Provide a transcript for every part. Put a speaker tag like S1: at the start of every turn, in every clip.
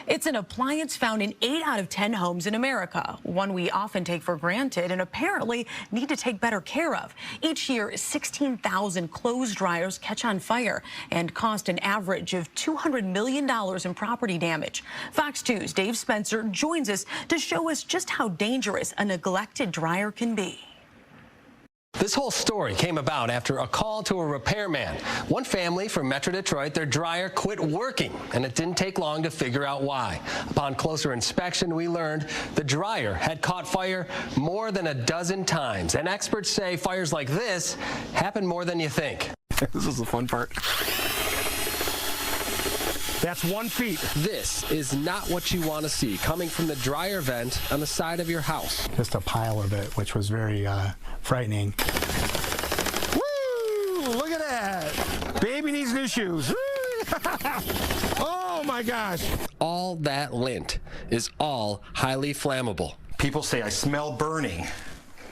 S1: It's an appliance found in 8 out of 10 homes in America, one we often take for granted and apparently need to take better care of. Each year, 16,000 clothes dryers catch on fire and cost an average of $200 million in property damage. Fox 2's Dave Spencer joins us to show us just how dangerous a neglected dryer can be.
S2: This whole story came about after a call to a repairman. One family from Metro Detroit, their dryer quit working, and it didn't take long to figure out why. Upon closer inspection, we learned the dryer had caught fire more than a dozen times, and experts say fires like this happen more than you think.
S3: This is the fun part. That's 1 feet.
S2: This is not what you want to see coming from the dryer vent on the side of your house.
S4: Just a pile of it, which was very frightening.
S3: Woo! Look at that. Baby needs new shoes. Oh my gosh.
S2: All that lint is all highly flammable.
S5: People say I smell burning.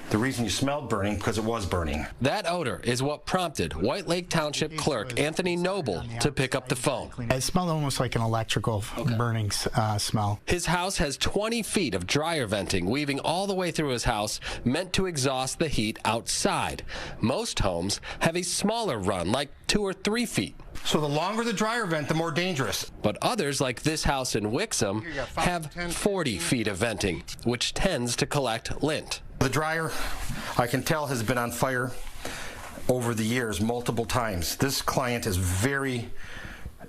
S5: The reason you smelled burning, because it was burning.
S2: That odor is what prompted White Lake Township Clerk Anthony Noble to pick up the phone.
S4: It smelled almost like an electrical burning smell.
S2: His house has 20 feet of dryer venting weaving all the way through his house, meant to exhaust the heat outside. Most homes have a smaller run, like 2 or 3 feet.
S5: So the longer the dryer vent, the more dangerous.
S2: But others, like this house in Wixom, have 40 feet of venting, which tends to collect lint.
S5: The dryer, I can tell, has been on fire over the years multiple times. This client is very,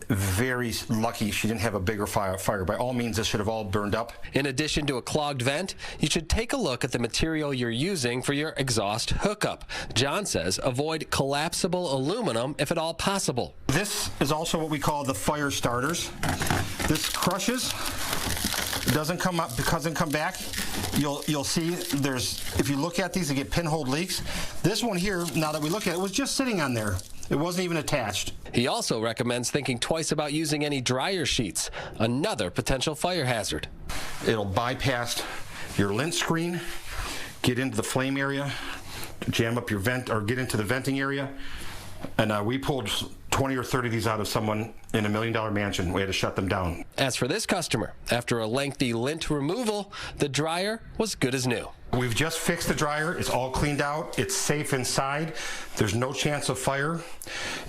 S5: very lucky she didn't have a bigger fire. By all means, this should have all burned up.
S2: In addition to a clogged vent, you should take a look at the material you're using for your exhaust hookup. John says avoid collapsible aluminum if at all possible.
S5: This is also what we call the fire starters. This crushes. It doesn't come up, doesn't come back. You'll see if you look at these, they get pinhole leaks. This one here, now that we look at it, was just sitting on there. It wasn't even attached.
S2: He also recommends thinking twice about using any dryer sheets, another potential fire hazard.
S5: It'll bypass your lint screen, get into the flame area, jam up your vent, or get into the venting area. And we pulled 20 or 30 of these out of someone in a $1 million mansion. We had to shut them down.
S2: As for this customer, after a lengthy lint removal, the dryer was good as new.
S5: We've just fixed the dryer. It's all cleaned out. It's safe inside. There's no chance of fire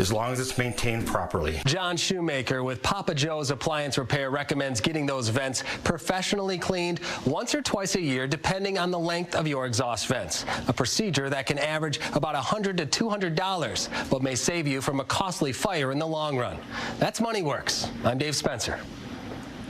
S5: as long as it's maintained properly.
S2: John Shoemaker with Papa Joe's Appliance Repair recommends getting those vents professionally cleaned once or twice a year, depending on the length of your exhaust vents. A procedure that can average about $100 to $200, but may save you from a costly fire in the long run. That's Money Works. I'm Dave Spencer.